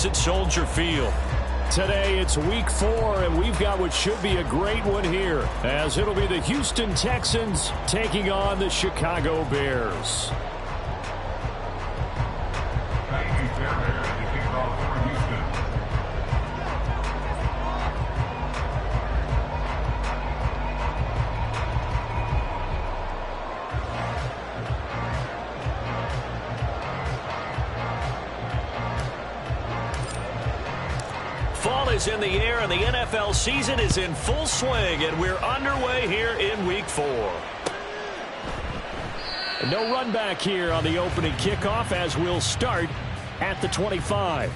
Mondays at Soldier Field. Today it's week 4, and we've got what should be a great one here, as it'll be the Houston Texans taking on the Chicago Bears. Fall is in the air, and the NFL season is in full swing, and we're underway here in Week 4. No run back here on the opening kickoff, as we'll start at the 25.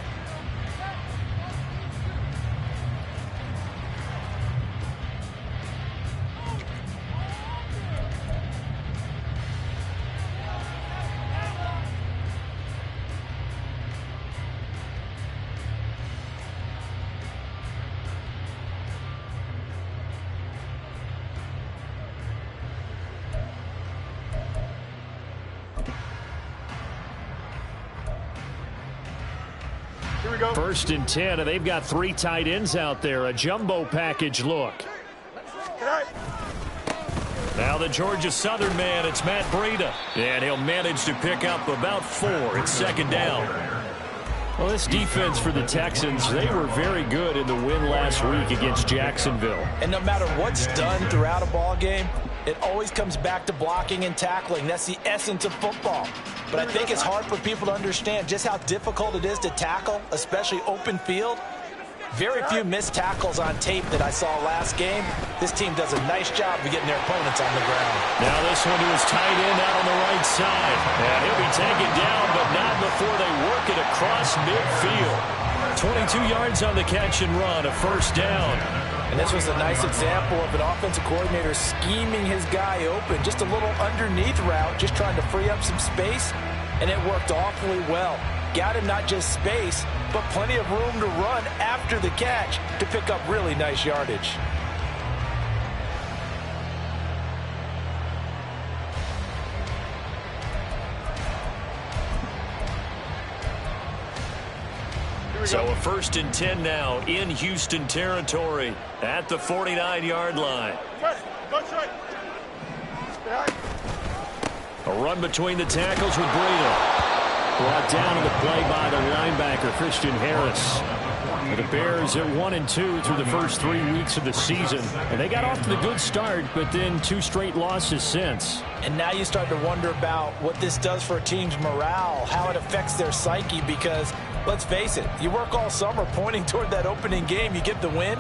First and 10, and they've got 3 tight ends out there. A jumbo package look. Now the Georgia Southern man, it's Matt Breida. And he'll manage to pick up about 4. It's second down. Well, this defense for the Texans, they were very good in the win last week against Jacksonville. And no matter what's done throughout a ball game, it always comes back to blocking and tackling. That's the essence of football. But I think it's hard for people to understand just how difficult it is to tackle, especially open field. Very few missed tackles on tape that I saw last game. This team does a nice job of getting their opponents on the ground. Now this one to his tight end out on the right side. And he'll be taken down, but not before they work it across midfield. 22 yards on the catch and run, a first down. And this was a nice example of an offensive coordinator scheming his guy open. Just a little underneath route, just trying to free up some space, and it worked awfully well. Got him not just space, but plenty of room to run after the catch to pick up really nice yardage. So a first and 10 now in Houston territory at the 49-yard line. A run between the tackles with Breida. Brought down in the play by the linebacker, Christian Harris. The Bears at 1-2 through the first 3 weeks of the season. And they got off to the good start, but then 2 straight losses since. And now you start to wonder about what this does for a team's morale, how it affects their psyche, because let's face it, you work all summer pointing toward that opening game, you get the win,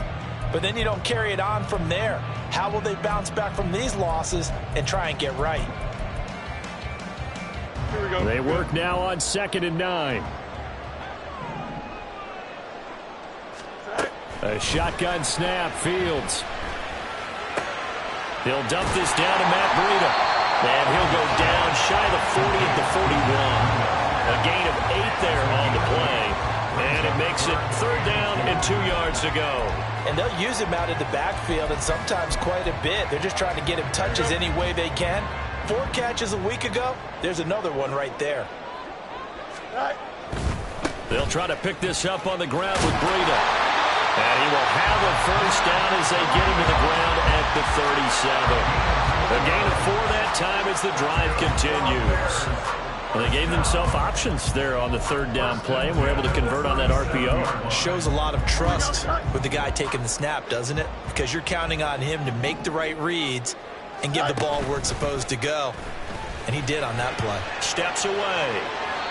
but then you don't carry it on from there. How will they bounce back from these losses and try and get right? They work now on 2nd and 9. A shotgun snap, Fields. He'll dump this down to Matt Breida. And he'll go down shy of the 40 at the 41. A gain of 8 there on the play. And it makes it 3rd down and 2 yards to go. And they'll use him out in the backfield, and sometimes quite a bit. They're just trying to get him touches any way they can. 4 catches a week ago. There's another one right there. They'll try to pick this up on the ground with Breida. And he will have a first down as they get him to the ground at the 37. A gain of 4 that time as the drive continues. And they gave themselves options there on the 3rd down play, and were able to convert on that RPO. Shows a lot of trust with the guy taking the snap, doesn't it? Because you're counting on him to make the right reads and give the ball where it's supposed to go. And he did on that play. Steps away.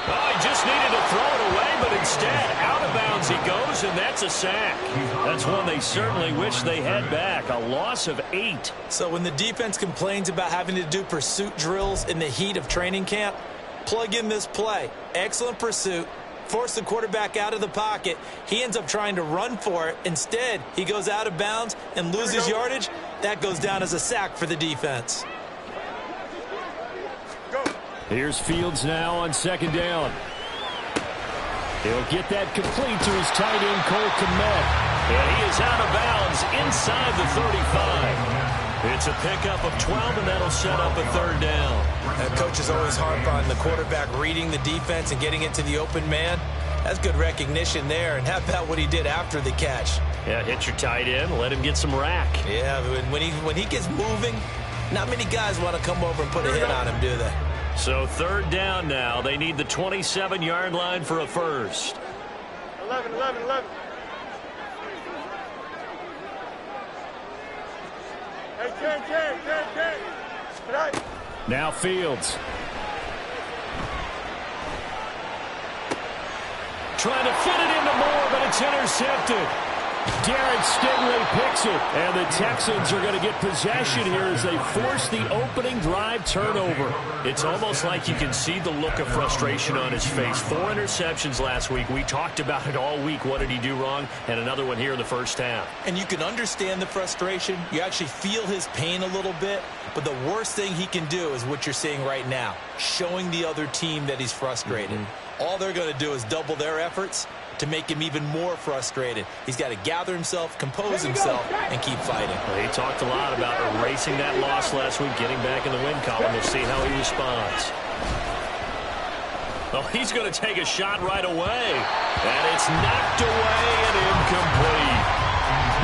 Oh, he just needed to throw it away, but instead, out of bounds he goes, and that's a sack. That's one they certainly wish they had back. A loss of 8. So when the defense complains about having to do pursuit drills in the heat of training camp, plug in this play. Excellent pursuit. Force the quarterback out of the pocket. He ends up trying to run for it. Instead, he goes out of bounds and loses yardage. That goes down as a sack for the defense. Here's Fields now on 2nd down. He'll get that complete to his tight end, Cole Kmet. And he is out of bounds inside the 35. It's a pickup of 12, and that'll set up a 3rd down. Coaches always harp on the quarterback reading the defense and getting into the open man. That's good recognition there. And how about what he did after the catch? Yeah, hit your tight end, let him get some rack. Yeah, when he gets moving, not many guys want to come over and put a hit on him, do they? So third down now. They need the 27-yard line for a first. 11. Hey, 10. Now Fields. Trying to fit it into Moore, but it's intercepted. Derek Stingley picks it, and the Texans are going to get possession here as they force the opening drive turnover. It's almost like you can see the look of frustration on his face. 4 interceptions last week. We talked about it all week. What did he do wrong? And another one here in the first half. And you can understand the frustration. You actually feel his pain a little bit. But the worst thing he can do is what you're seeing right now, showing the other team that he's frustrated. All they're going to do is double their efforts to make him even more frustrated. He's got to gather himself, compose himself, and keep fighting. Well, he talked a lot about erasing that loss last week, getting back in the win column. We'll see how he responds. Well, he's going to take a shot right away. And it's knocked away and incomplete.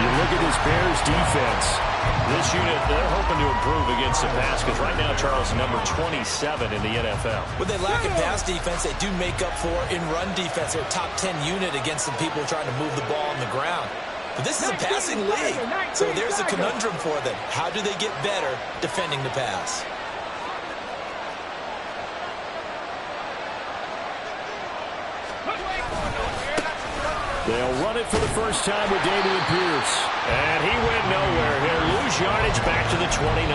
You look at this Bears defense. This unit, they're hoping to improve against the pass because right now, Charles, number 27 in the NFL. When they lack in pass defense, they do make up for in run defense. They're a top 10 unit against some people trying to move the ball on the ground. But this is a passing league, so there's a conundrum for them. How do they get better defending the pass? They'll run it for the first time with Dameon Pierce. And he went nowhere. He'll lose yardage back to the 29.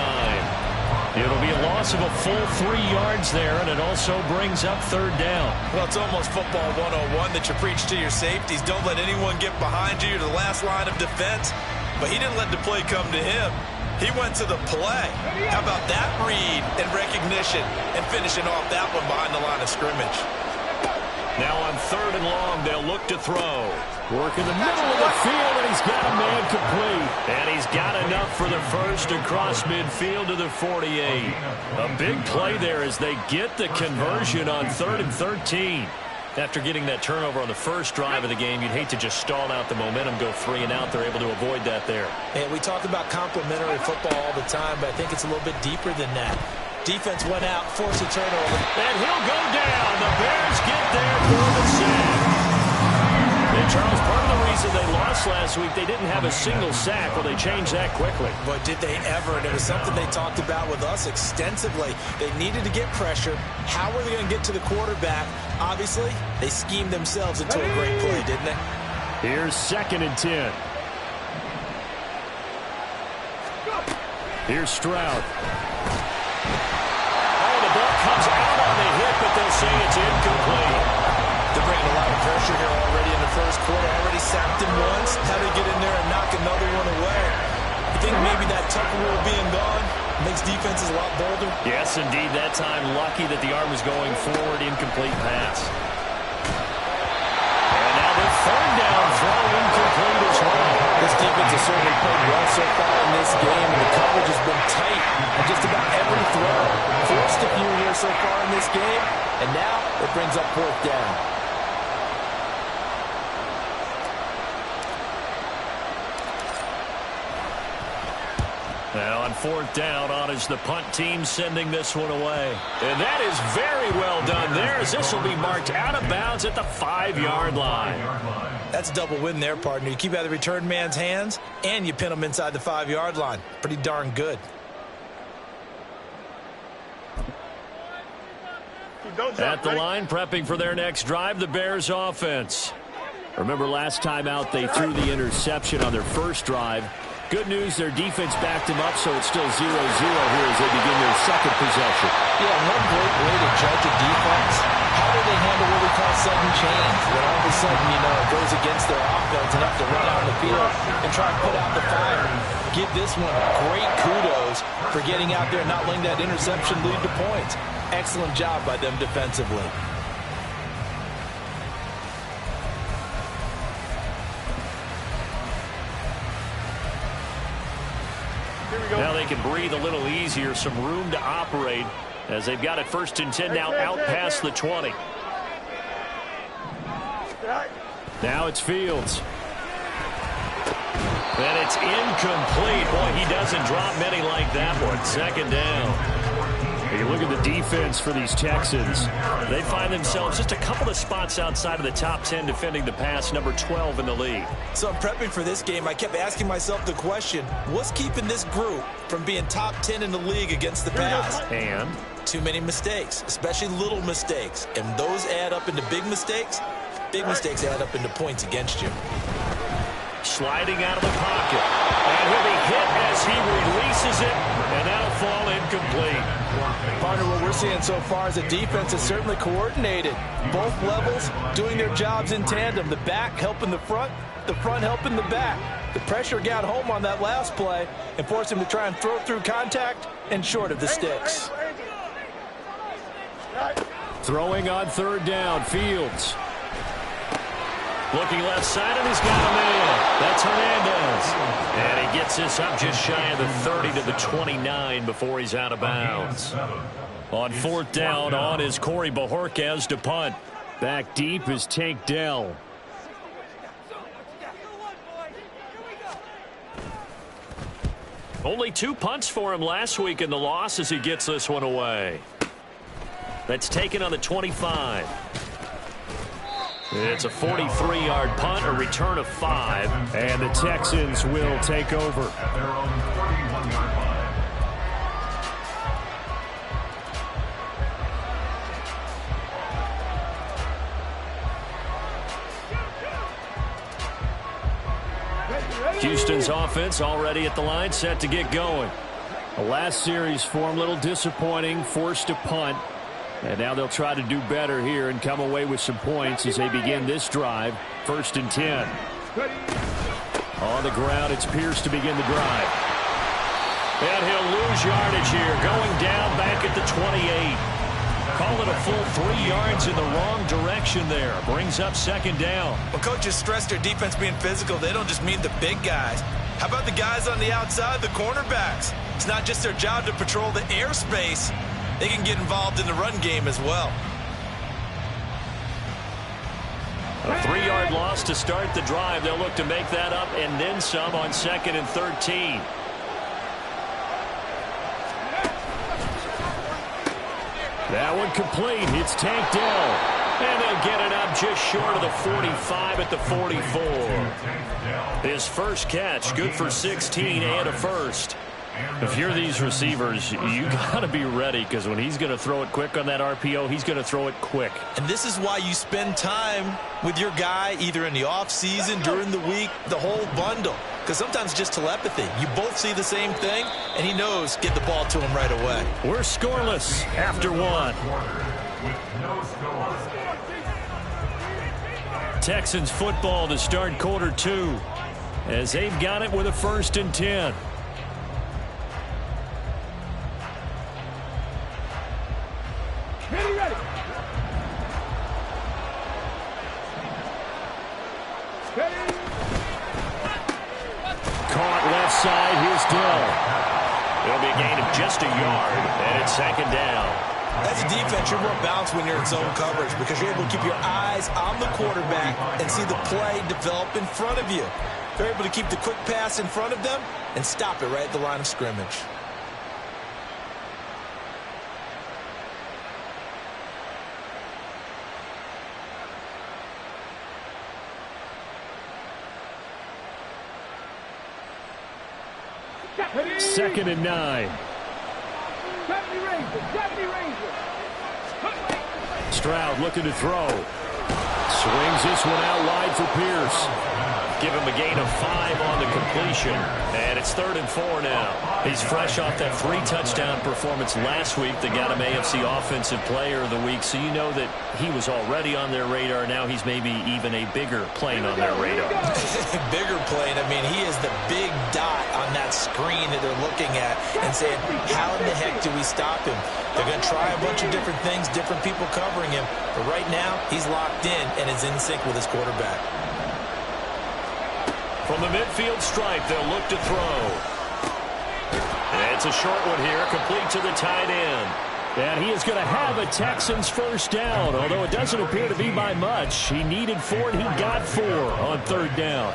It'll be a loss of a full 3 yards there, and it also brings up third down. Well, it's almost football 101 that you preach to your safeties. Don't let anyone get behind you. You're the last line of defense. But he didn't let the play come to him. He went to the play. How about that read and recognition and finishing off that one behind the line of scrimmage? Now on third and long, they'll look to throw. Work in the middle of the field, and he's got a man complete. And he's got enough for the first across midfield to the 48. A big play there as they get the conversion on 3rd and 13. After getting that turnover on the first drive of the game, you'd hate to just stall out the momentum, go 3 and out. They're able to avoid that there. And we talk about complementary football all the time, but I think it's a little bit deeper than that. Defense went out, forced a turnover. And he'll go down. The Bears get there for the sack. And Charles, part of the reason they lost last week, they didn't have a single sack. Well, they changed that quickly. But did they ever? And it was something they talked about with us extensively. They needed to get pressure. How were they going to get to the quarterback? Obviously, they schemed themselves into a great play, didn't they? Here's 2nd and 10. Here's Stroud. Comes out on the hit, but they'll say it's incomplete. They're bringing a lot of pressure here already in the first quarter. Already sacked him once. How do they get in there and knock another one away? I think maybe that Tucker rule being gone makes defenses a lot bolder. Yes, indeed. That time, lucky that the arm was going forward. Incomplete pass. And now the 3rd down throw incomplete as well. This defense has certainly played well so far in this game, and the coverage has been tight on just about every throw. Forced a few here so far in this game, and now it brings up 4th down. Now on 4th down, on is the punt team sending this one away. And that is very well done there, as this will be marked out of bounds at the 5-yard line. That's a double win there, partner. You keep out of the return man's hands, and you pin him inside the 5-yard line. Pretty darn good. At the line, prepping for their next drive, the Bears offense. Remember last time out, they threw the interception on their first drive. Good news, their defense backed them up, so it's still 0-0 here as they begin their second possession. Yeah, one great way to judge a defense. How do they handle what we call sudden change? When all of a sudden, it goes against their offense and have to run out on the field and try and put out the fire. Give this one great kudos for getting out there and not letting that interception lead to points. Excellent job by them defensively. Now they can breathe a little easier, some room to operate as they've got it 1st and 10 now out past the 20. Now it's Fields. And it's incomplete. Boy, he doesn't drop many like that one. Second down. You look at the defense for these Texans. They find themselves just a couple of spots outside of the top 10 defending the pass, number 12 in the league. So in prepping for this game, I kept asking myself the question, what's keeping this group from being top 10 in the league against the pass? And? Too many mistakes, especially little mistakes. And those add up into big mistakes. Big mistakes add up into points against you. Sliding out of the pocket. And he'll be hit as he releases it, and that'll fall incomplete. Partner, what we're seeing so far is the defense is certainly coordinated. Both levels doing their jobs in tandem. The back helping the front helping the back. The pressure got home on that last play and forced him to try and throw through contact and short of the sticks. Throwing on third down, Fields. Looking left side, and he's got a man. That's Hernandez. And he gets this up just shy of the 30 to the 29 before he's out of bounds. On fourth down, on is Corey Bojorquez to punt. Back deep is Tank Dell. Only 2 punts for him last week in the loss as he gets this one away. That's taken on the 25. It's a 43-yard punt, a return of 5, and the Texans will take over. Houston's offense already at the line, set to get going. The last series for him, a little disappointing, forced to punt. And now they'll try to do better here and come away with some points as they begin this drive. 1st and 10. On the ground, it's Pierce to begin the drive. And he'll lose yardage here, going down back at the 28. Call it a full 3 yards in the wrong direction there. Brings up 2nd down. Well, coaches stress their defense being physical. They don't just mean the big guys. How about the guys on the outside, the cornerbacks? It's not just their job to patrol the airspace. They can get involved in the run game as well. A 3-yard loss to start the drive. They'll look to make that up and then some on 2nd and 13. That one complete. It's Tank Dell. And they'll get it up just short of the 45 at the 44. His first catch, good for 16 and a first. If you're these receivers, you got to be ready, because when he's going to throw it quick on that RPO, he's going to throw it quick. And this is why you spend time with your guy either in the offseason, during the week, the whole bundle. Because sometimes just telepathy. You both see the same thing, and he knows get the ball to him right away. We're scoreless after 1. Texans football to start quarter 2 as they've got it with a 1st and 10. Caught left side. Here's Dell. It'll be a gain of just a yard, and it's 2nd down. As a defense, you're more balanced when you're in zone coverage because you're able to keep your eyes on the quarterback and see the play develop in front of you. They're able to keep the quick pass in front of them and stop it right at the line of scrimmage. Second and 9. Stroud looking to throw. Swings this one out wide for Pierce. Give him a gain of 5 on the completion. And it's 3rd and 4 now. He's fresh off that 3-touchdown performance last week that got him AFC Offensive Player of the Week. So you know that he was already on their radar. Now he's maybe even a bigger plane on their radar. Bigger plane. I mean, he is the big dot on that screen that they're looking at and saying, how in the heck do we stop him? They're going to try a bunch of different things, different people covering him. But right now, he's locked in and is in sync with his quarterback. From the midfield stripe, they'll look to throw. And it's a short one here, complete to the tight end. And he is going to have a Texans first down, although it doesn't appear to be by much. He needed 4, and he got 4 on third down.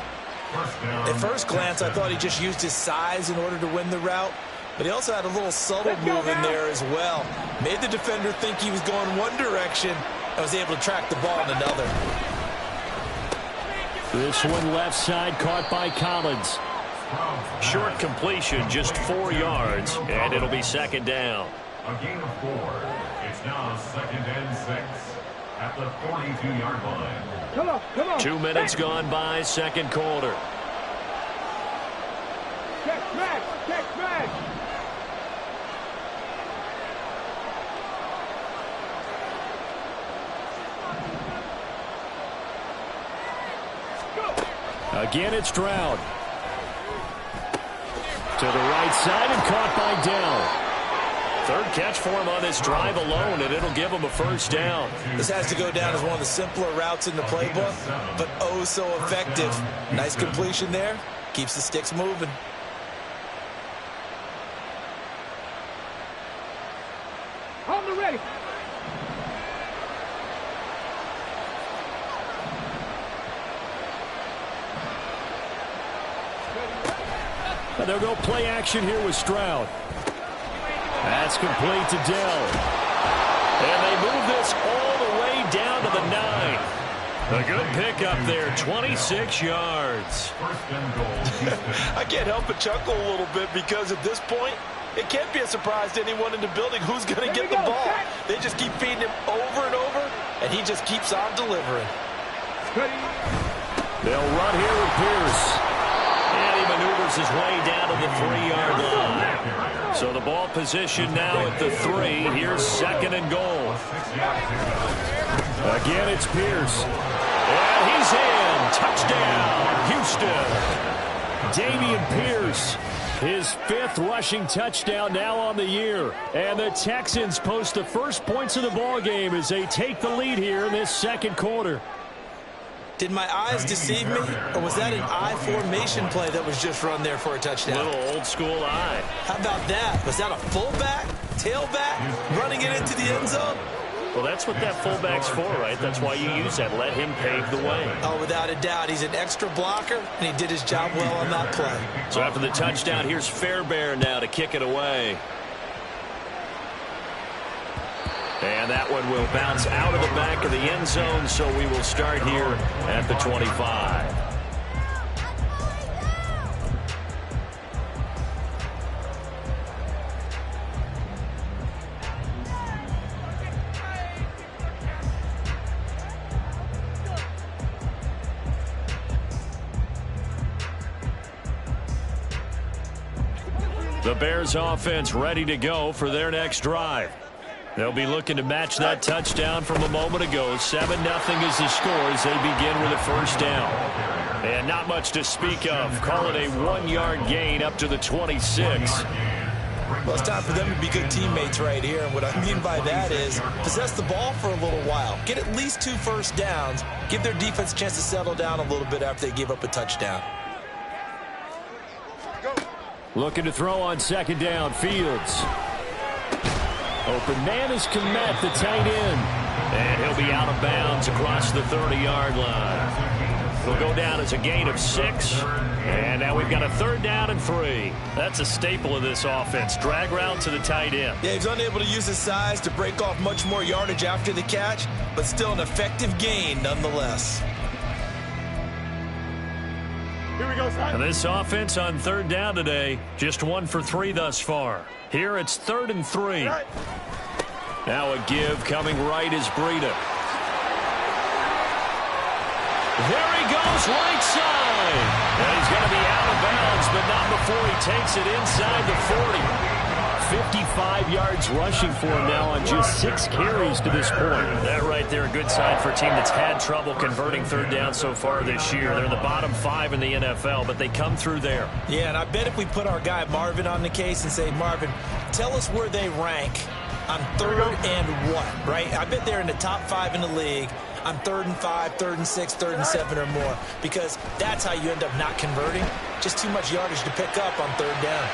At first glance, I thought he just used his size in order to win the route, but he also had a little subtle move in there as well. Made the defender think he was going one direction and was able to track the ball in another. This one left side caught by Collins. Short completion, just 4 yards, and it'll be second down. A gain of 4. It's now 2nd and 6 at the 42-yard line. Come on. 2 minutes gone by, second quarter. Check smash. Again, it's Stroud. To the right side and caught by Dell. Third catch for him on this drive alone, and it'll give him a first down. This has to go down as one of the simpler routes in the playbook, but oh so effective. Nice completion there. Keeps the sticks moving. On the ready. They'll go play action here with Stroud. That's complete to Dell. And they move this all the way down to the 9. A good pickup there, 26 yards. I can't help but chuckle a little bit because at this point, it can't be a surprise to anyone in the building who's going to get the ball. They just keep feeding him over and over, and he just keeps on delivering. They'll run here with Pierce. And he maneuvers his way down to the 3-yard line. So the ball position now at the 3. Here's second and goal. Again, it's Pierce. And he's in. Touchdown, Houston. Dameon Pierce, his 5th rushing touchdown now on the year. And the Texans post the first points of the ball game as they take the lead here in this second quarter. Did my eyes deceive me, or was that an I formation play that was just run there for a touchdown? Little old school eye. How about that? Was that a fullback, tailback, running it into the end zone? Well, that's what that fullback's for, right? That's why you use that. Let him pave the way. Oh, without a doubt. He's an extra blocker, and he did his job well on that play. So after the touchdown, here's Fairbairn now to kick it away. And that one will bounce out of the back of the end zone, so we will start here at the 25. The Bears offense ready to go for their next drive. They'll be looking to match that touchdown from a moment ago. 7-0 is the score as they begin with a first down. And not much to speak of. Call it a 1-yard gain up to the 26. Well, it's time for them to be good teammates right here. And what I mean by that is possess the ball for a little while. Get at least 2 first downs. Give their defense a chance to settle down a little bit after they give up a touchdown. Looking to throw on second down, Fields. Open man is Kmet, the tight end. And he'll be out of bounds across the 30-yard line. He'll go down as a gain of 6. And now we've got a 3rd down and 3. That's a staple of this offense. Drag route to the tight end. Yeah, he's unable to use his size to break off much more yardage after the catch, but still an effective gain nonetheless. Here we go, son. And this offense on 3rd down today, just 1 for 3 thus far. Here it's 3rd and 3. Right. Now a give coming right is Breida. There he goes, right side. And he's going to be out of bounds, but not before he takes it inside the 40. 55 yards rushing for him now on just 6 carries to this point. That right there, a good sign for a team that's had trouble converting 3rd down so far this year. They're in the bottom 5 in the NFL, but they come through there. Yeah, and I bet if we put our guy Marvin on the case and say, Marvin, tell us where they rank on 3rd and what, right? I bet they're in the top 5 in the league on 3rd and 5, 3rd and 6, 3rd and 7 or more, because that's how you end up not converting. Just too much yardage to pick up on 3rd down.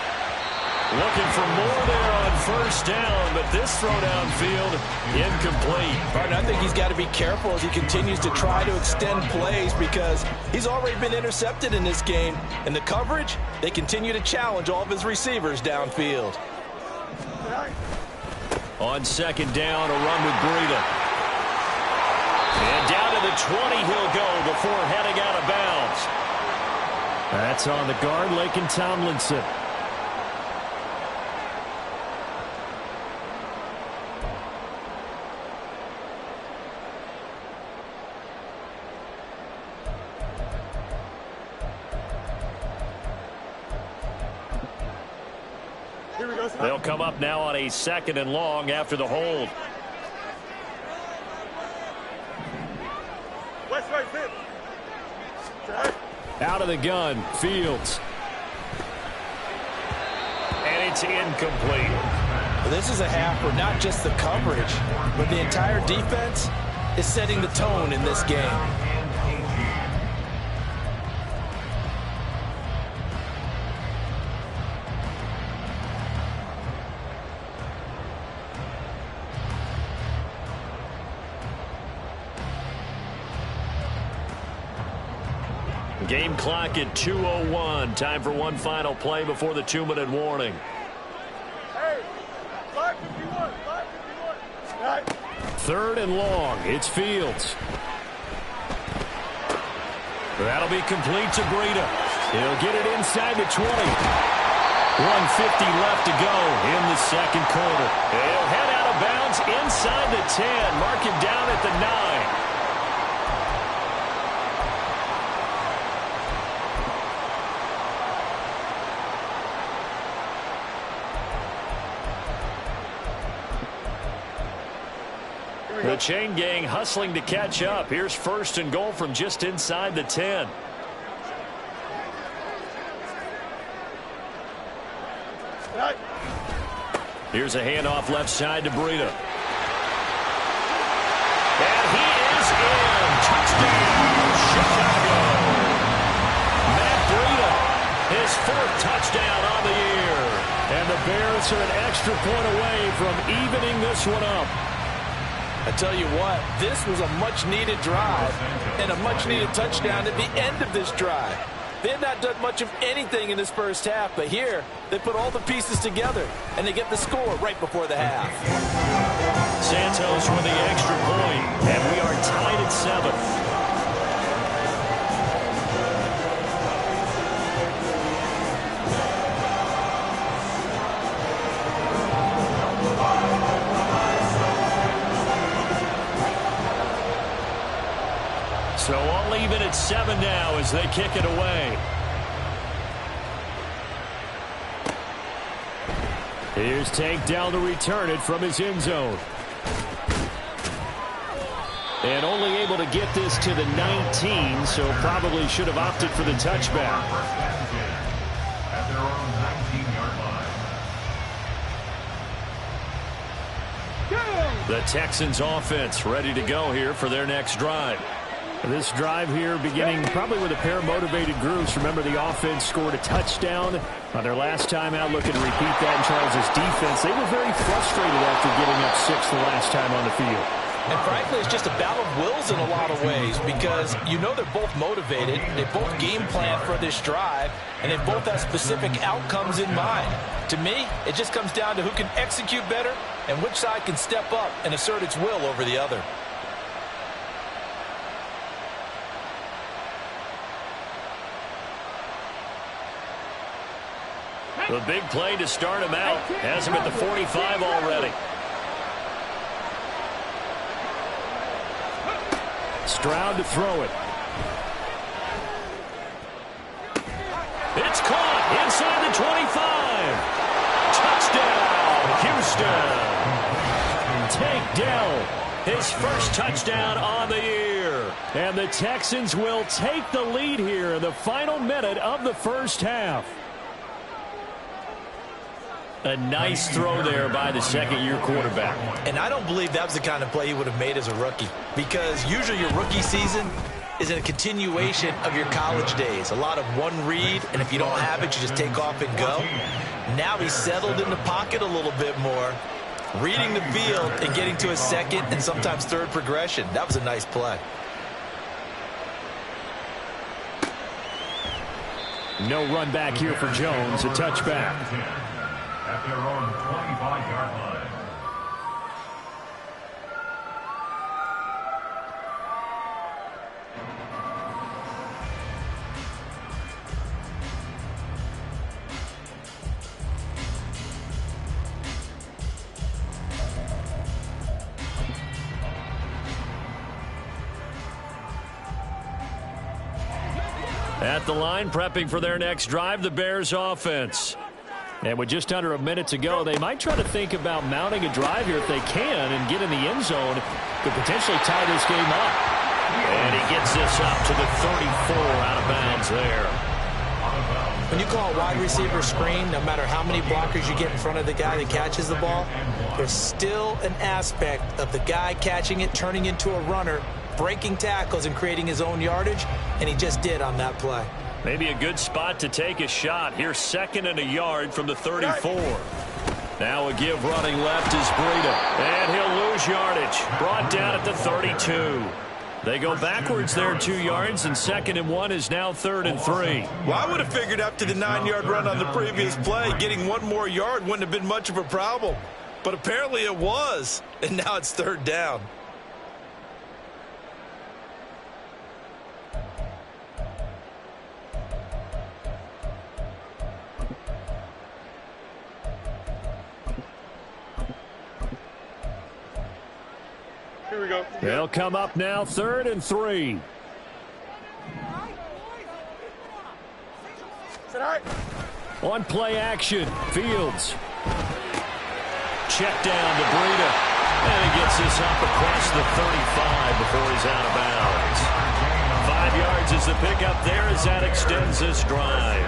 Looking for more there on first down, but this throw downfield incomplete. Partner, I think he's got to be careful as he continues to try to extend plays because he's already been intercepted in this game. And the coverage, they continue to challenge all of his receivers downfield. On second down, a run with Breida. And down to the 20 he'll go before heading out of bounds. That's on the guard, Laken Tomlinson. They'll come up now on a 2nd and long after the hold. Out of the gun, Fields. And it's incomplete. Well, this is a half where not just the coverage, but the entire defense is setting the tone in this game. Game clock at 2:01. Time for one final play before the 2-minute warning. Hey, 5:51, 5:51. 3rd and long. It's Fields. That'll be complete to Breida. He'll get it inside the 20. 1:50 left to go in the second quarter. He'll head out of bounds inside the 10. Mark him down at the 9. The chain gang hustling to catch up. Here's 1st and goal from just inside the 10. Here's a handoff left side to Breida. And he is in. Touchdown, Chicago. Matt Breida, his 4th touchdown on the year. And the Bears are an extra point away from evening this one up. I tell you what, this was a much-needed drive and a much-needed touchdown at the end of this drive. They had not done much of anything in this first half, but here they put all the pieces together, and they get the score right before the half. Santos with the extra point, and we are tied at 7. So all even at 7 now as they kick it away. Here's Tank down to return it from his end zone. And only able to get this to the 19, so probably should have opted for the touchback. At their own 19-yard line. The Texans offense ready to go here for their next drive. This drive here beginning probably with a pair of motivated groups. Remember, the offense scored a touchdown on their last time out. Looking to repeat that in Charles' defense. They were very frustrated after getting up 6 the last time on the field. And frankly, it's just a battle of wills in a lot of ways because you know they're both motivated. They both game plan for this drive, and they both have specific outcomes in mind. To me, it just comes down to who can execute better and which side can step up and assert its will over the other. The big play to start him out has him at the 45 already. Stroud to throw it. It's caught inside the 25. Touchdown, Houston. Tank Dell, his first touchdown on the year. And the Texans will take the lead here in the final minute of the first half. A nice throw there by the second-year quarterback. And I don't believe that was the kind of play he would have made as a rookie because usually your rookie season, is a continuation of your college days. A lot of one read, and if you don't have it, you just take off and go. Now he's settled in the pocket a little bit more, reading the field and getting to a second and sometimes third progression. That was a nice play. No run back here for Jones, a touchback. At their own 25-yard line. At the line, prepping for their next drive, the Bears offense. And with just under a minute to go, they might try to think about mounting a drive here if they can and get in the end zone to potentially tie this game up. And he gets this up to the 34 out of bounds there. When you call a wide receiver screen, no matter how many blockers you get in front of the guy that catches the ball, there's still an aspect of the guy catching it, turning into a runner, breaking tackles and creating his own yardage, and he just did on that play. Maybe a good spot to take a shot. Here's 2nd and a yard from the 34. Now a give running left is Breida. And he'll lose yardage. Brought down at the 32. They go backwards there 2 yards, and 2nd and 1 is now 3rd and 3. Well, I would have figured after the 9-yard run on the previous play, getting 1 more yard wouldn't have been much of a problem. But apparently it was, and now it's 3rd down. Here we go. They'll come up now, 3rd and 3. Sit high. On play action, Fields. Check down to Breida. And he gets this up across the 35 before he's out of bounds. 5 yards is the pickup there as that extends this drive.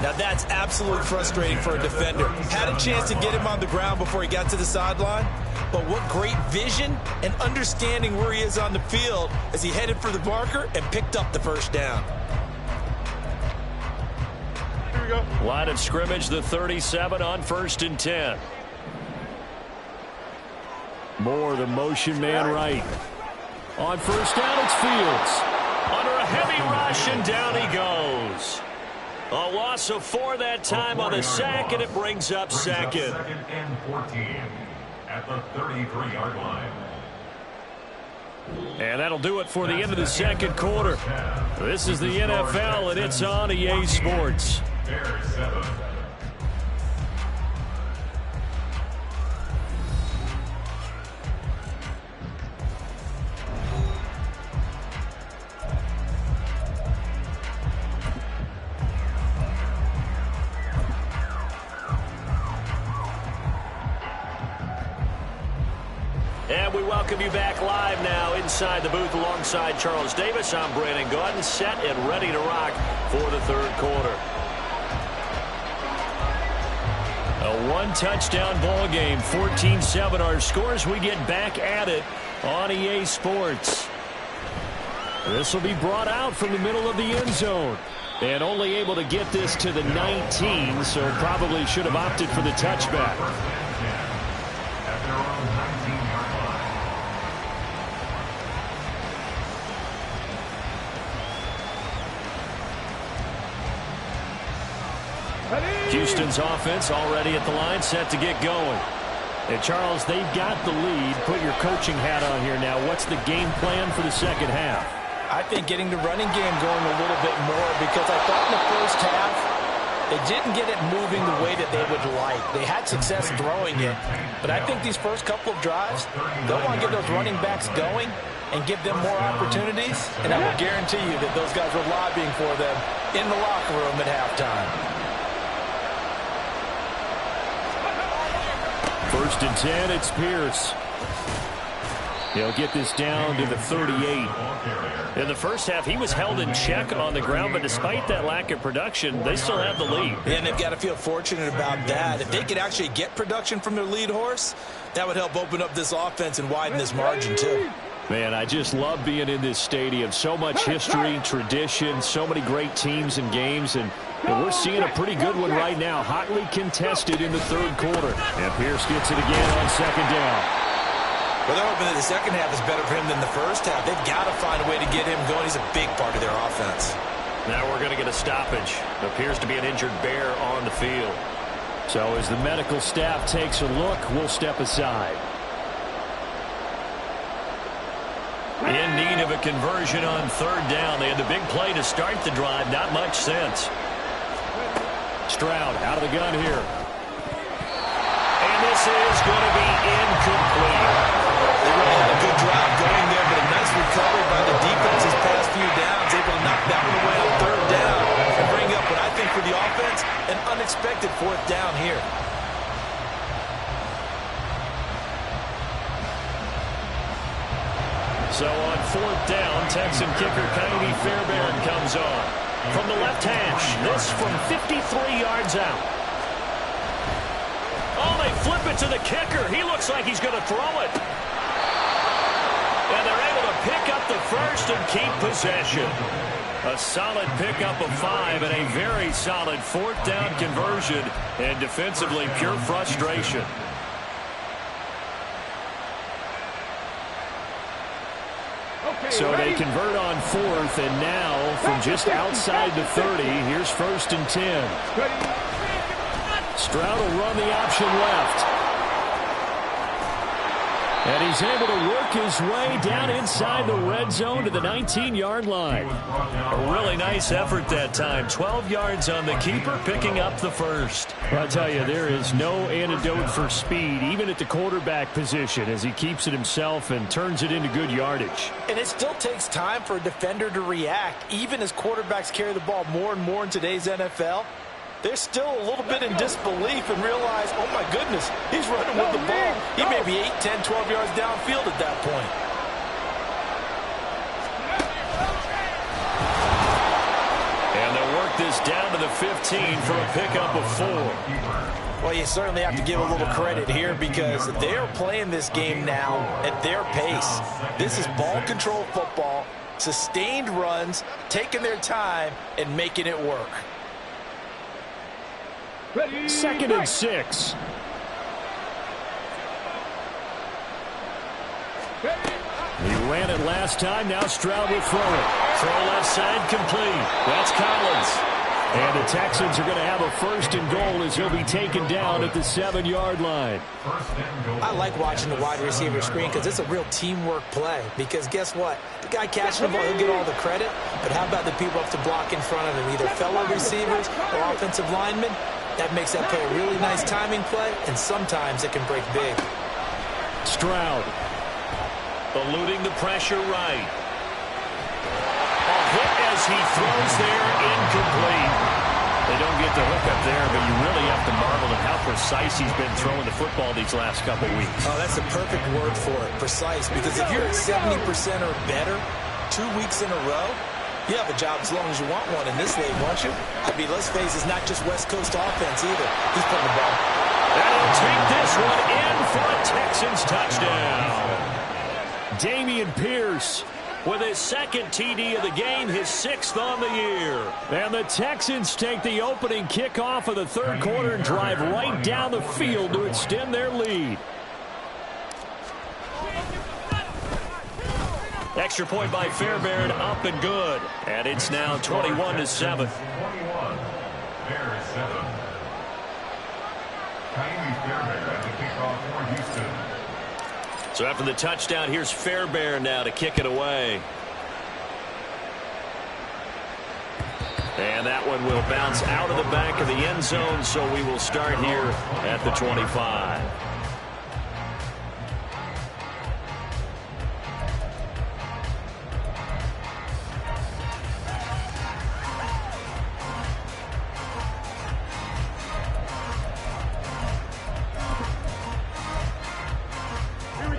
Now that's absolutely frustrating for a defender. Had a chance to get him on the ground before he got to the sideline, but what great vision and understanding where he is on the field as he headed for the marker and picked up the 1st down. Here we go. Line of scrimmage, the 37 on 1st and 10. Moore, the motion man right. On 1st down, it's Fields. Under a heavy rush, and down he goes. A loss of 4 that time on the sack, and it brings up 2nd. 2nd and 14 at the 33-yard line. And that'll do it for the end of the 2nd quarter. This is the NFL, and it's on EA Sports. Bears 7. And we welcome you back live now inside the booth alongside Charles Davis. I'm Brandon Gaudin, set and ready to rock for the 3rd quarter. A 1-touchdown ball game, 14-7 our scores. We get back at it on EA Sports. This will be brought out from the middle of the end zone. And only able to get this to the 19, so probably should have opted for the touchback. At their own 19-yard line. Houston's offense already at the line, set to get going. And Charles, they've got the lead. Put your coaching hat on here now. What's the game plan for the 2nd half? I think getting the running game going a little bit more, because I thought in the 1st half they didn't get it moving the way that they would like. They had success throwing it, but I think these first couple of drives, they'll want to get those running backs going and give them more opportunities, and I will guarantee you that those guys were lobbying for them in the locker room at halftime. 1st and 10, it's Pierce. He'll get this down to the 38. In the 1st half, he was held in check on the ground, but despite that lack of production, they still have the lead. And they've got to feel fortunate about that. If they could actually get production from their lead horse, that would help open up this offense and widen this margin too. Man, I just love being in this stadium. So much history, tradition, so many great teams and games, and we're seeing a pretty good one right now. Hotly contested in the third quarter. And Pierce gets it again on second down. Well, they're hoping that the second half is better for him than the first half. They've got to find a way to get him going. He's a big part of their offense. Now we're going to get a stoppage. Appears to be an injured Bear on the field. So as the medical staff takes a look, we'll step aside. In need of a conversion on third down. They had the big play to start the drive. Not much sense. Stroud out of the gun here. And this is going to be incomplete. They really had a good drive going there, but a nice recovery by the defense these past few downs. Able to knock that one away on third down and bring up what I think for the offense, an unexpected fourth down here. So on fourth down, Texan kicker Coyote Fairbairn comes on. From the left hash, this from 53 yards out. Oh, they flip it to the kicker. He looks like he's going to throw it. And they're able to pick up the first and keep possession. A solid pickup of 5 and a very solid fourth down conversion. And defensively, pure frustration. So they convert on fourth, and now from just outside the 30, here's first and 10. Stroud will run the option left. And he's able to work his way down inside the red zone to the 19-yard line. A really nice effort that time. 12 yards on the keeper, picking up the first. I'll tell you, there is no antidote for speed, even at the quarterback position, as he keeps it himself and turns it into good yardage. And it still takes time for a defender to react. Even as quarterbacks carry the ball more and more in today's NFL, they're still a little bit in disbelief and realize, oh my goodness, he's running with the ball. He may be 8, 10, 12 yards downfield at that point. And they'll work this down to the 15 for a pickup of 4. Well, you certainly have to give a little credit here because they're playing this game now at their pace. This is ball control football, sustained runs, taking their time and making it work. Second and 6. He ran it last time. Now Stroud will throw it. Throw left side complete. That's Collins. And the Texans are going to have a first and goal as he'll be taken down at the 7-yard line. I like watching the wide receiver screen because it's a real teamwork play. Because guess what? The guy catching the ball, he'll get all the credit. But how about the people up to block in front of him? Either fellow receivers or offensive linemen. That makes that play a really nice timing play, and sometimes it can break big. Stroud. Eluding the pressure right. A hit as he throws there, incomplete. They don't get the hook up there, but you really have to marvel at how precise he's been throwing the football these last couple weeks. Oh, that's a perfect word for it, precise, because if you're at 70% or better 2 weeks in a row, you have a job as long as you want one in this league, won't you? I mean, let's face it, it's not just West Coast offense either. He's putting the ball. And he'll take this one in for a Texans touchdown. Dameon Pierce with his second TD of the game, his 6th on the year. And the Texans take the opening kickoff of the third quarter and drive right down the field to extend their lead. Extra point by Fairbairn, up and good. And it's now 21-7. 21. Bears 7. Coyote Fairbairn at the kickoff for Houston. So after the touchdown, here's Fairbairn now to kick it away. And that one will bounce out of the back of the end zone, so we will start here at the 25.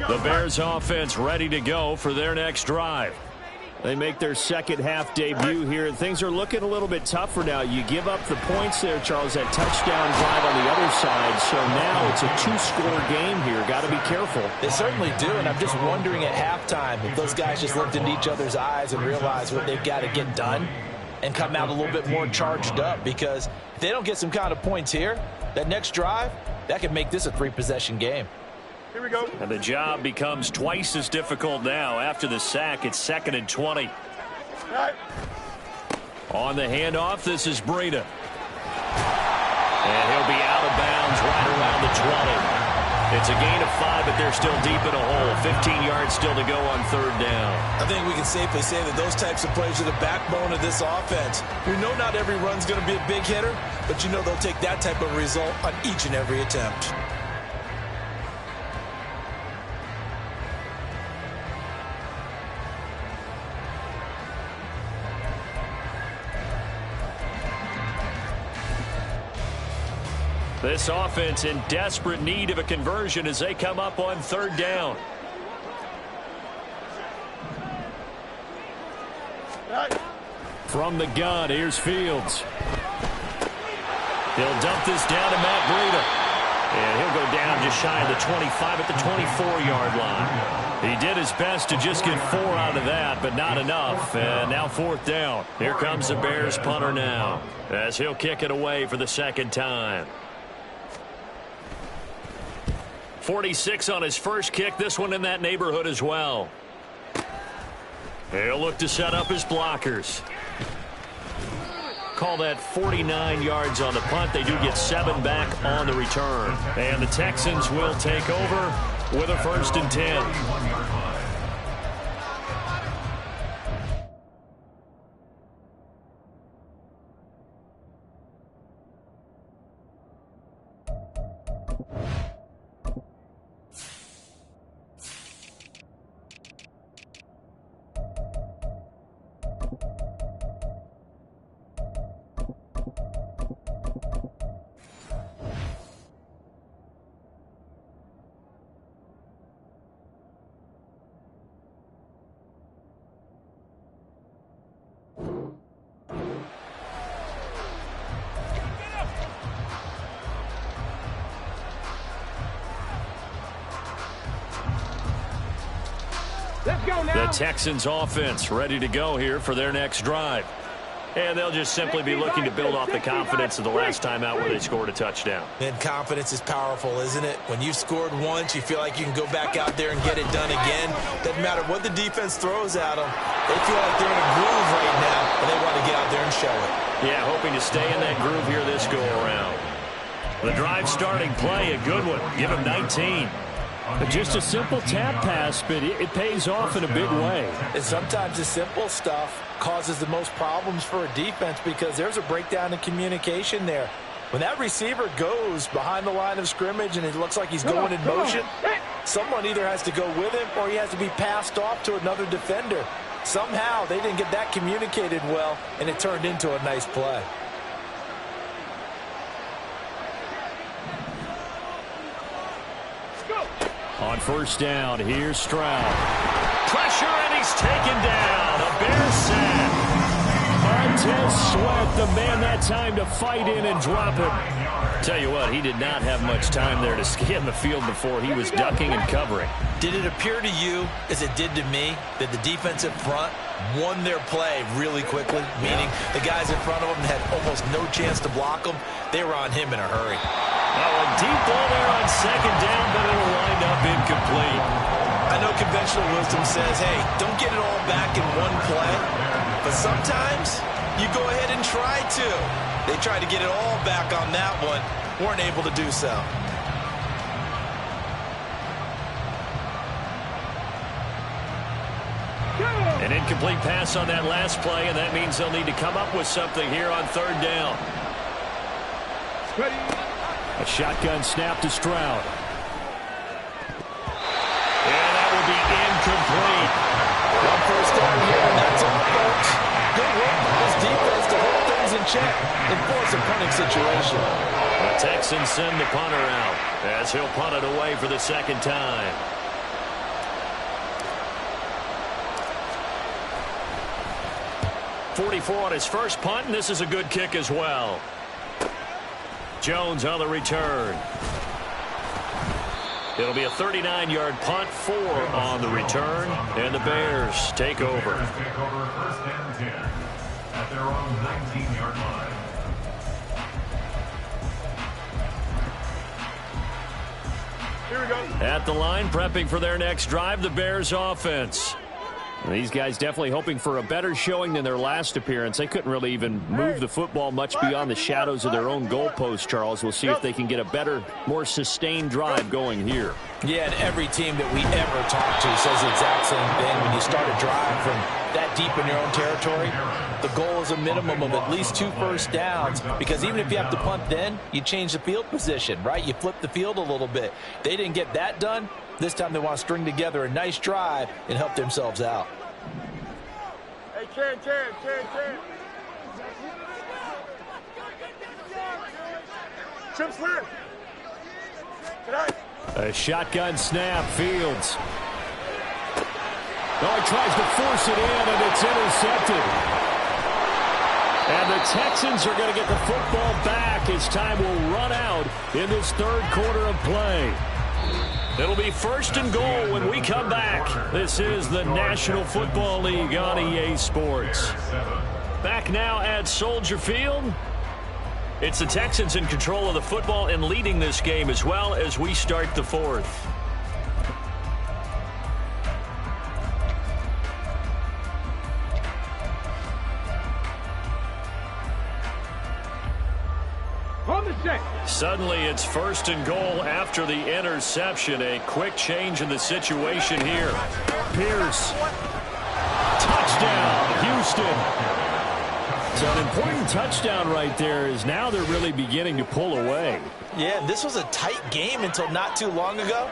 The Bears offense ready to go for their next drive. They make their second half debut here, and things are looking a little bit tougher now. You give up the points there, Charles, that touchdown drive on the other side. So now it's a two-score game here. Got to be careful. They certainly do, and I'm just wondering at halftime if those guys just looked into each other's eyes and realized what they've got to get done and come out a little bit more charged up, because if they don't get some kind of points here, that next drive, that could make this a three-possession game. Here we go. And the job becomes twice as difficult now. After the sack, it's 2nd and 20. Right. On the handoff, this is Breida. And he'll be out of bounds right around the 20. It's a gain of 5, but they're still deep in a hole. 15 yards still to go on 3rd down. I think we can safely say that those types of plays are the backbone of this offense. We know not every run's going to be a big hitter, but you know they'll take that type of result on each and every attempt. This offense in desperate need of a conversion as they come up on 3rd down. Right. From the gun, here's Fields. He'll dump this down to Matt Breida. And he'll go down just shy of the 25 at the 24-yard line. He did his best to just get 4 out of that, but not enough. And now 4th down. Here comes the Bears punter now, as he'll kick it away for the 2nd time. 46 on his first kick. This one in that neighborhood as well. He'll look to set up his blockers. Call that 49 yards on the punt. They do get 7 back on the return. And the Texans will take over with a 1st and 10. The Texans offense ready to go here for their next drive. And they'll just simply be looking to build off the confidence of the last time out where they scored a touchdown. And confidence is powerful, isn't it? When you've scored once, you feel like you can go back out there and get it done again. Doesn't matter what the defense throws at them. They feel like they're in a groove right now, and they want to get out there and show it. Yeah, hoping to stay in that groove here this go-around. The drive starting play, a good one. Give him 19. Just a simple tap pass, but it pays off in a big way. And sometimes the simple stuff causes the most problems for a defense because there's a breakdown in communication there. When that receiver goes behind the line of scrimmage and it looks like he's going in motion, someone either has to go with him or he has to be passed off to another defender. Somehow they didn't get that communicated well, and it turned into a nice play. On 1st down, here's Stroud. Pressure, and he's taken down. A Bears sack. Montez Sweat, the man that time to fight in and drop it. Tell you what, he did not have much time there to scan the field before he was ducking and covering. Did it appear to you, as it did to me, that the defensive front won their play really quickly? Meaning the guys in front of them had almost no chance to block them. They were on him in a hurry. Oh, a deep ball there on 2nd down, but it'll wind up incomplete. I know conventional wisdom says, hey, don't get it all back in one play. But sometimes you go ahead and try to. They tried to get it all back on that one. Weren't able to do so. An incomplete pass on that last play, and that means they'll need to come up with something here on 3rd down. A shotgun snap to Stroud. And that will be incomplete. One 1st down here, and that's all, folks. Good work by this defense to hold things in check and force a punting situation. The Texans send the punter out as he'll punt it away for the 2nd time. 44 on his first punt, and this is a good kick as well. Jones on the return. It'll be a 39-yard punt, 4 on the return, and the Bears take over. Take over first and 10 at their own 19-yard line. Here we go. At the line, prepping for their next drive, the Bears offense. And these guys definitely hoping for a better showing than their last appearance. They couldn't really even move the football much beyond the shadows of their own goalpost, Charles. We'll see if they can get a better, more sustained drive going here. Yeah, and every team that we ever talk to says the exact same thing. When you start a drive from that deep in your own territory, the goal is a minimum of at least 2 first downs, because even if you have to punt then, you change the field position, right? You flip the field a little bit. They didn't get that done. This time they want to string together a nice drive and help themselves out. Hey, Ken. Chip Slam. Tonight. A shotgun snap, Fields. Oh, he tries to force it in, and it's intercepted. And the Texans are going to get the football back as time will run out in this third quarter of play. It'll be first and goal when we come back. This is the National Football League on EA Sports. Back now at Soldier Field. It's the Texans in control of the football and leading this game as well as we start the fourth. Suddenly it's first and goal after the interception. A quick change in the situation here. Pierce. Touchdown, Houston. So an important touchdown right there is now they're really beginning to pull away. Yeah, this was a tight game until not too long ago.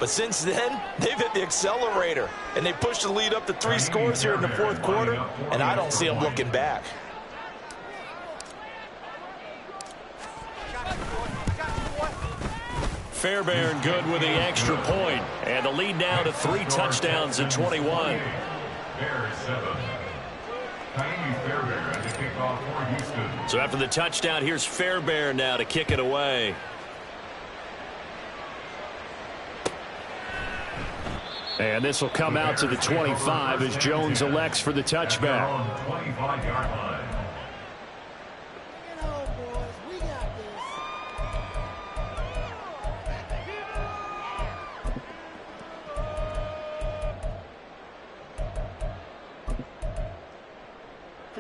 But since then, they've hit the accelerator. And they pushed the lead up to 3 scores here in the fourth quarter. And I don't see them looking back. Fairbairn good with the extra point. And the lead now to 3 touchdowns in 21. Bears 7. Fairbairn to kick off for Houston. So after the touchdown, here's Fairbairn now to kick it away. And this will come out to the 25 as Jones elects for the touchback. 25-yard line.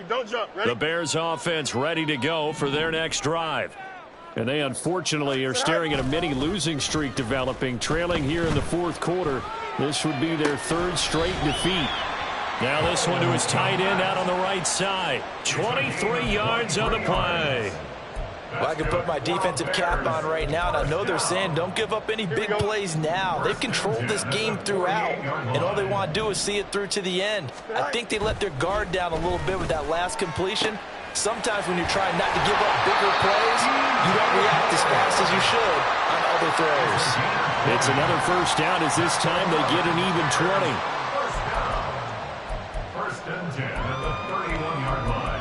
Don't jump. Ready? The Bears offense ready to go for their next drive. And they unfortunately are staring at a mini losing streak developing, trailing here in the fourth quarter. This would be their 3rd straight defeat. Now this one to his tight end out on the right side. 23 yards on the play. Well, I can put my defensive cap on right now, and I know they're saying don't give up any big plays now. They've controlled this game throughout, and all they want to do is see it through to the end. I think they let their guard down a little bit with that last completion. Sometimes when you're trying not to give up bigger plays, you don't react as fast as you should on other throws. It's another first down as this time they get an even 20. First and 10 at the 31-yard line.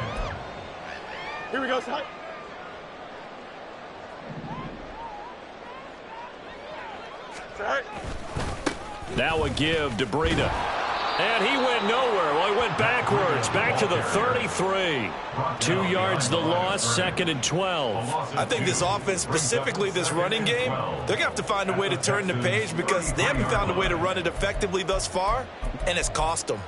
Here we go, son. Now a give to Breida. And he went nowhere. Well, he went backwards. Back to the 33. 2 yards the loss, 2nd and 12. I think this offense, specifically this running game, they're going to have to find a way to turn the page because they haven't found a way to run it effectively thus far, and it's cost them.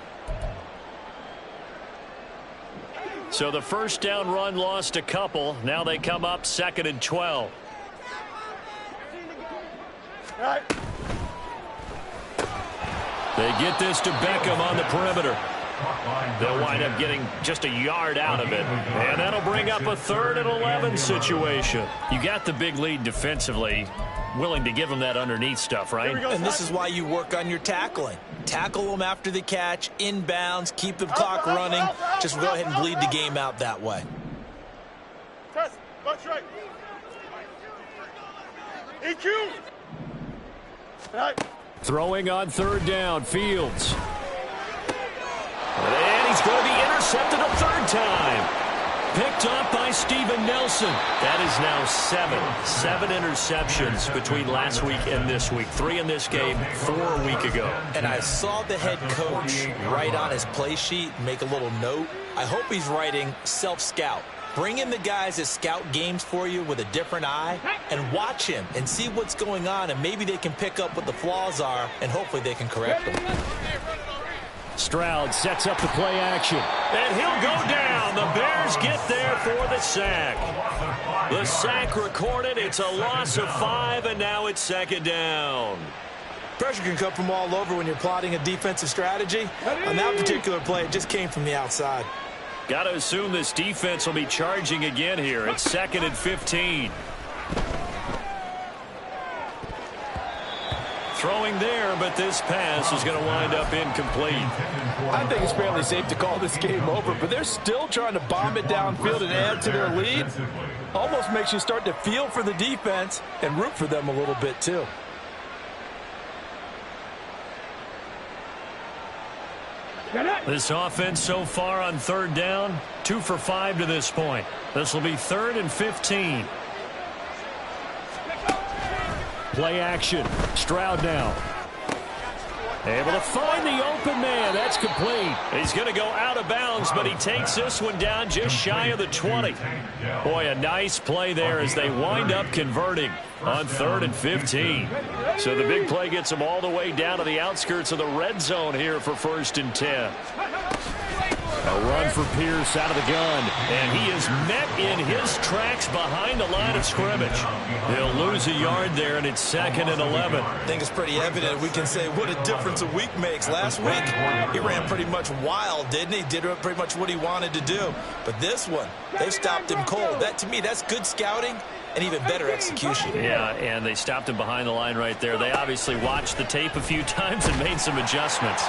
So the first down run lost a couple. Now they come up 2nd and 12. Right. They get this to Beckham on the perimeter. They'll wind up getting just a yard out of it. And that'll bring up a 3rd and 11 situation. You got the big lead defensively. Willing to give them that underneath stuff, right? And this is why you work on your tackling. Tackle them after the catch, inbounds, keep the clock running. Just go ahead and bleed the game out that way. Test. Watch right. EQ. Right. Throwing on 3rd down, Fields. And he's going to be intercepted a third time. Picked off by Steven Nelson. That is now seven interceptions between last week and this week. 3 in this game, 4 a week ago. And I saw the head coach write on his play sheet, make a little note. I hope he's writing self-scout. Bring in the guys that scout games for you with a different eye and watch him and see what's going on, and maybe they can pick up what the flaws are, and hopefully they can correct them. Stroud sets up the play action. And he'll go down. The Bears get there for the sack. The sack recorded. It's a loss of 5, and now it's second down. Pressure can come from all over when you're plotting a defensive strategy. On that particular play, it just came from the outside. Got to assume this defense will be charging again here. It's 2nd and 15. Throwing there, but this pass is going to wind up incomplete. I think it's fairly safe to call this game over, but they're still trying to bomb it downfield and add to their lead. Almost makes you start to feel for the defense and root for them a little bit too. This offense so far on 3rd down, 2 for 5 to this point. This will be 3rd and 15. Play action. Stroud now. Able to find the open man. That's complete. He's going to go out of bounds, but he takes this one down just shy of the 20. Boy, a nice play there as they wind up converting on 3rd and 15. So the big play gets them all the way down to the outskirts of the red zone here for 1st and 10. A run for Pierce out of the gun. And he is met in his tracks behind the line of scrimmage. He'll lose a yard there, and it's 2nd and 11. I think it's pretty evident. We can say what a difference a week makes. Last week, he ran pretty much wild, didn't he? Did pretty much what he wanted to do. But this one, they stopped him cold. That, to me, that's good scouting and even better execution. Yeah, and they stopped him behind the line right there. They obviously watched the tape a few times and made some adjustments.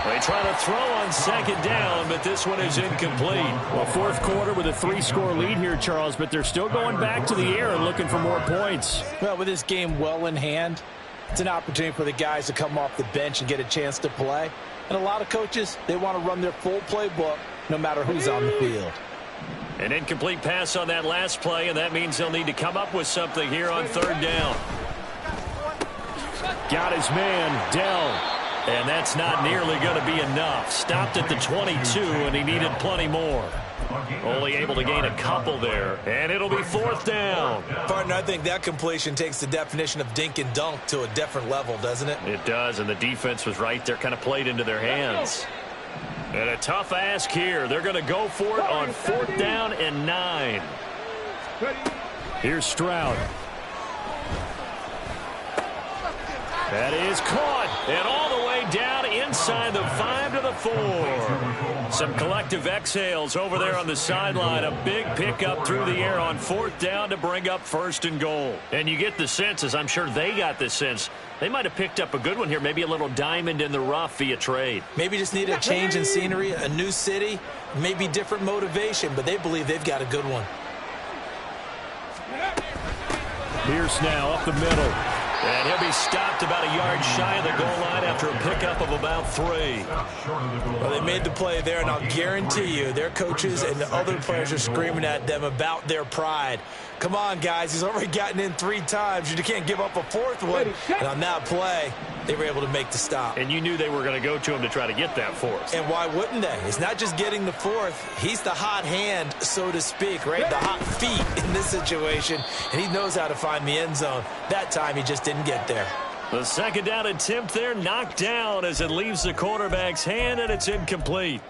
They try to throw on 2nd down, but this one is incomplete. Well, 4th quarter with a 3-score lead here, Charles, but they're still going back to the air and looking for more points. Well, with this game well in hand, it's an opportunity for the guys to come off the bench and get a chance to play. And a lot of coaches, they want to run their full playbook no matter who's on the field. An incomplete pass on that last play, and that means they'll need to come up with something here on 3rd down. Got his man, Dell. And that's not nearly going to be enough. Stopped at the 22, and he needed plenty more. Only able to gain a couple there, and it'll be 4th down. Partner, I think that completion takes the definition of dink and dunk to a different level, doesn't it? It does, and the defense was right there, kind of played into their hands. And a tough ask here. They're going to go for it on 4th down and 9. Here's Stroud. That is caught, and all the way down inside the 5 to the 4. Some collective exhales over there on the sideline. A big pickup through the air on 4th down to bring up 1st and goal. And you get the sense, as I'm sure they got the sense, they might have picked up a good one here, maybe a little diamond in the rough via trade. Maybe just need a change in scenery, a new city, maybe different motivation, but they believe they've got a good one. Pierce now up the middle. And he'll be stopped about a yard shy of the goal line after a pickup of about 3. Well, they made the play there, and I'll guarantee you their coaches and the other players are screaming at them about their pride. Come on, guys. He's already gotten in 3 times. You can't give up a 4th one. And on that play, they were able to make the stop. And you knew they were going to go to him to try to get that 4th. And why wouldn't they? It's not just getting the 4th. He's the hot hand, so to speak, right? The hot feet in this situation. And he knows how to find the end zone. That time, he just didn't get there. The 2nd down attempt there knocked down as it leaves the quarterback's hand, and it's incomplete.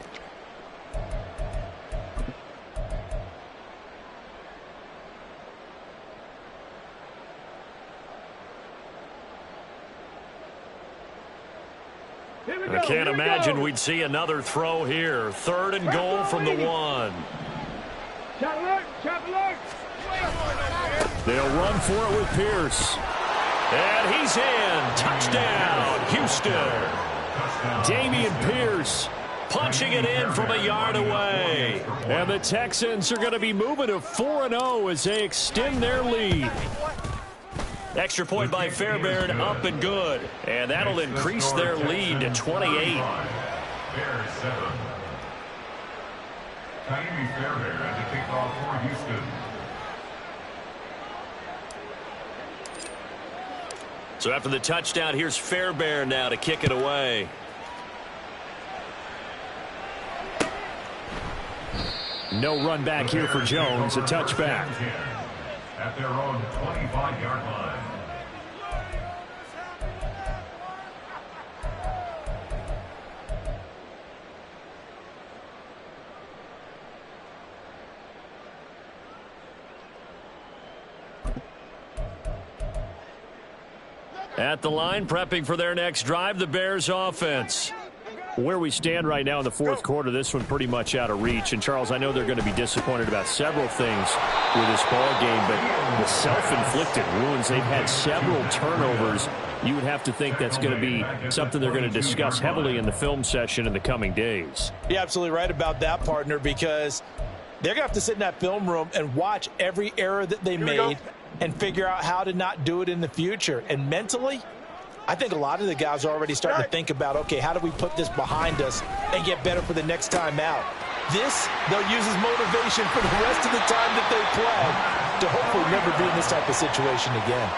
I can't imagine we'd see another throw here. 3rd and goal from the 1. They'll run for it with Pierce. And he's in. Touchdown, Houston. Dameon Pierce punching it in from a yard away. And the Texans are going to be moving to 4-0 as they extend their lead. Extra point by Fairbairn, up and good. And that'll increase their lead to 28. Taimi Fairbairn to kick off for Houston. So after the touchdown, here's Fairbairn now to kick it away. No run back here for Jones. A touchback. At their own 25-yard line. At the line, prepping for their next drive, the Bears offense. Where we stand right now in the fourth quarter, this one pretty much out of reach. And, Charles, I know they're going to be disappointed about several things with this ball game, but the self-inflicted wounds, they've had several turnovers. You would have to think that's going to be something they're going to discuss heavily in the film session in the coming days. You're absolutely right about that, partner, because they're going to have to sit in that film room and watch every error that they made and figure out how to not do it in the future. And mentally, I think a lot of the guys are already starting to think about, okay, how do we put this behind us and get better for the next time out? This, they'll use as motivation for the rest of the time that they play to hopefully never be in this type of situation again.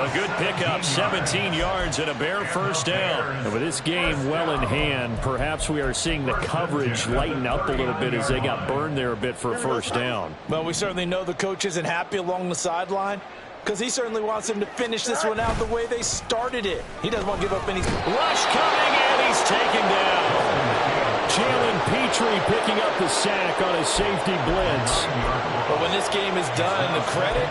A good pickup, 17 yards and a Bear first down. And with this game well in hand, perhaps we are seeing the coverage lighten up a little bit as they got burned there a bit for a first down. Well, we certainly know the coach isn't happy along the sideline, because he certainly wants them to finish this one out the way they started it. He doesn't want to give up any. Rush coming, and he's taken down. Jalen Petrie picking up the sack on a safety blitz. But when this game is done, the credit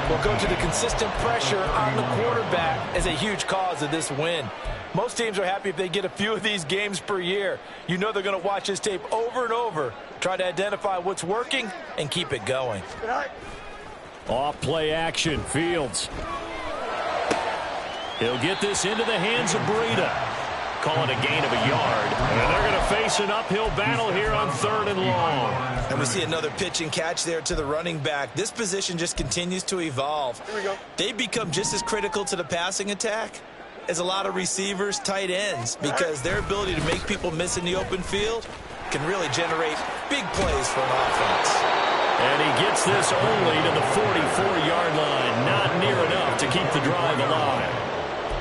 will go to the consistent pressure on the quarterback as a huge cause of this win. Most teams are happy if they get a few of these games per year. You know they're going to watch this tape over and over, try to identify what's working, and keep it going. Off play action, Fields. He'll get this into the hands of Breida. Call it a gain of a yard. And they're going to face an uphill battle here on 3rd and long. And we see another pitch and catch there to the running back. This position just continues to evolve. Here we go. They've become just as critical to the passing attack as a lot of receivers, tight ends, because their ability to make people miss in the open field can really generate big plays for an offense. And he gets this only to the 44-yard line. Not near enough to keep the drive alive.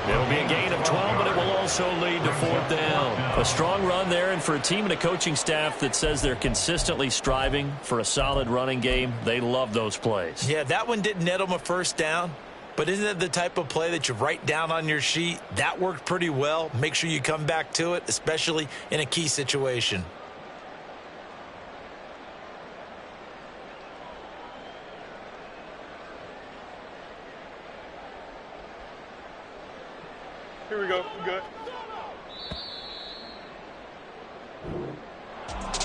It'll be a gain of 12, but it will also lead to 4th down. A strong run there, and for a team and a coaching staff that says they're consistently striving for a solid running game, they love those plays. Yeah, that one didn't net them a first down, but isn't it the type of play that you write down on your sheet? That worked pretty well. Make sure you come back to it, especially in a key situation. Here we go. Good.